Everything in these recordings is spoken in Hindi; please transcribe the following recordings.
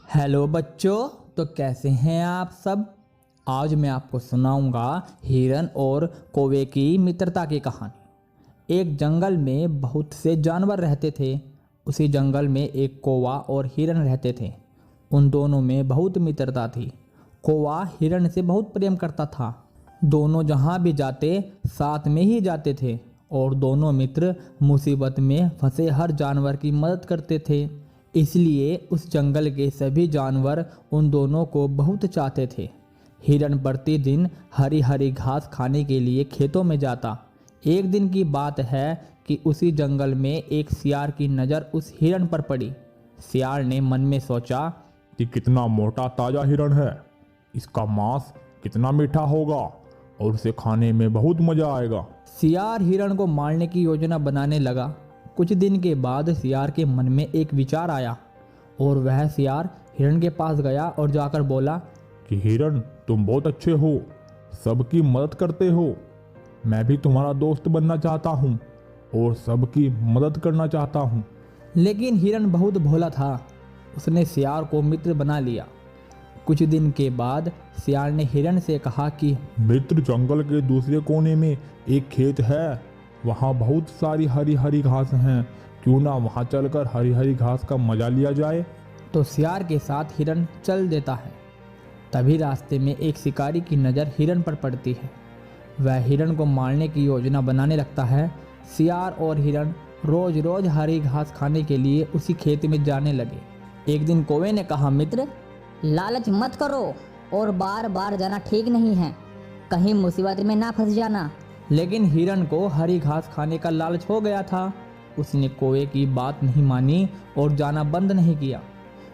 हेलो बच्चों, तो कैसे हैं आप सब। आज मैं आपको सुनाऊंगा हिरन और कौवे की मित्रता की कहानी। एक जंगल में बहुत से जानवर रहते थे। उसी जंगल में एक कौवा और हिरन रहते थे। उन दोनों में बहुत मित्रता थी। कौवा हिरन से बहुत प्रेम करता था। दोनों जहाँ भी जाते साथ में ही जाते थे और दोनों मित्र मुसीबत में फंसे हर जानवर की मदद करते थे। इसलिए उस जंगल के सभी जानवर उन दोनों को बहुत चाहते थे। हिरन प्रतिदिन हरी हरी घास खाने के लिए खेतों में जाता। एक दिन की बात है कि उसी जंगल में एक सियार की नज़र उस हिरन पर पड़ी। सियार ने मन में सोचा कि कितना मोटा ताजा हिरण है, इसका मांस कितना मीठा होगा और उसे खाने में बहुत मजा आएगा। सियार हिरन को मारने की योजना बनाने लगा। कुछ दिन के बाद सियार के मन में एक विचार आया और वह सियार हिरन के पास गया और जाकर बोला कि हिरण, तुम बहुत अच्छे हो, सबकी मदद करते हो। मैं भी तुम्हारा दोस्त बनना चाहता हूँ और सबकी मदद करना चाहता हूँ। लेकिन हिरन बहुत भोला था। उसने सियार को मित्र बना लिया। कुछ दिन के बाद सियार ने हिरन से कहा कि मित्र, जंगल के दूसरे कोने में एक खेत है, वहाँ बहुत सारी हरी हरी घास हैं, क्यों ना वहाँ चलकर हरी हरी घास का मजा लिया जाए। तो सियार के साथ हिरन चल देता है। तभी रास्ते में एक शिकारी की नज़र हिरन पर पड़ती है। वह हिरन को मारने की योजना बनाने लगता है। सियार और हिरन रोज रोज हरी घास खाने के लिए उसी खेत में जाने लगे। एक दिन कौवे ने कहा, मित्र, लालच मत करो और बार बार जाना ठीक नहीं है, कहीं मुसीबत में ना फंस जाना। लेकिन हिरन को हरी घास खाने का लालच हो गया था। उसने कौवे की बात नहीं मानी और जाना बंद नहीं किया।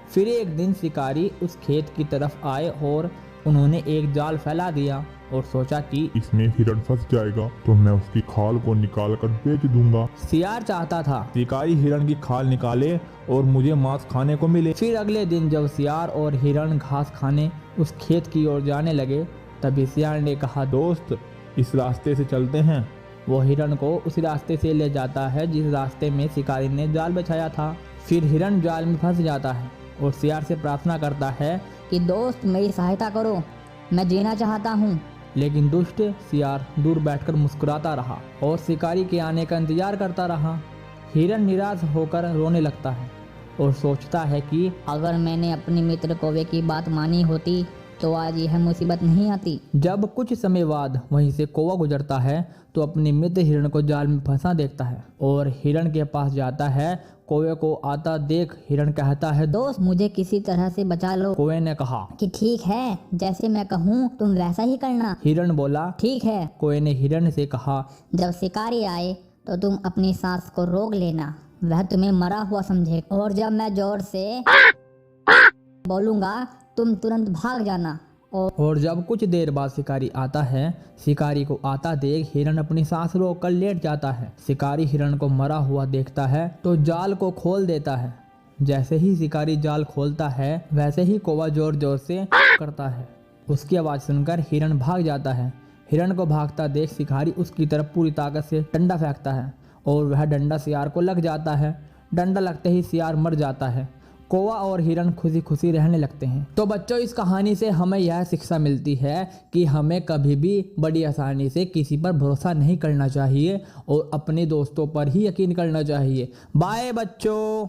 फिर एक दिन शिकारी उस खेत की तरफ आए और उन्होंने एक जाल फैला दिया और सोचा कि इसमें हिरण फंस जाएगा तो मैं उसकी खाल को निकाल कर बेच दूंगा। सियार चाहता था शिकारी हिरण की खाल निकाले और मुझे मांस खाने को मिले। फिर अगले दिन जब सियार और हिरन घास खाने उस खेत की ओर जाने लगे, तभी सियार ने कहा, दोस्त, इस रास्ते से चलते हैं। वो हिरन को उस रास्ते से ले जाता है जिस रास्ते में शिकारी ने जाल बिछाया था। फिर हिरन जाल में फंस जाता है और सियार से प्रार्थना करता है कि दोस्त मेरी सहायता करो, मैं जीना चाहता हूँ। लेकिन दुष्ट सियार दूर बैठकर मुस्कुराता रहा और शिकारी के आने का इंतजार करता रहा। हिरन निराश होकर रोने लगता है और सोचता है कि अगर मैंने अपने मित्र कौवे की बात मानी होती तो आज यह मुसीबत नहीं आती। जब कुछ समय बाद वहीं से कौवा गुजरता है तो अपने मित्र हिरन को जाल में फंसा देखता है और हिरन के पास जाता है। कौवे को आता देख हिरन कहता है, दोस्त, मुझे किसी तरह से बचा लो। कौवे ने कहा कि ठीक है, जैसे मैं कहूँ तुम वैसा ही करना। हिरन बोला, ठीक है। कौवे ने हिरन से कहा, जब शिकारी आए तो तुम अपनी सांस को रोक लेना, वह तुम्हें मरा हुआ समझे, और जब मैं जोर से बोलूंगा तुम तुरंत भाग जाना। और जब कुछ देर बाद शिकारी आता है, शिकारी को आता देख हिरन अपनी सांस रोक कर लेट जाता है। शिकारी हिरन को मरा हुआ देखता है तो जाल को खोल देता है। जैसे ही शिकारी जाल खोलता है वैसे ही कौवा जोर जोर से करता है। उसकी आवाज़ सुनकर हिरन भाग जाता है। हिरन को भागता देख शिकारी उसकी तरफ पूरी ताकत से डंडा फेंकता है और वह डंडा सियार को लग जाता है। डंडा लगते ही सियार मर जाता है। कौवा और हिरन खुशी खुशी रहने लगते हैं। तो बच्चों, इस कहानी से हमें यह शिक्षा मिलती है कि हमें कभी भी बड़ी आसानी से किसी पर भरोसा नहीं करना चाहिए और अपने दोस्तों पर ही यकीन करना चाहिए। बाय बच्चों।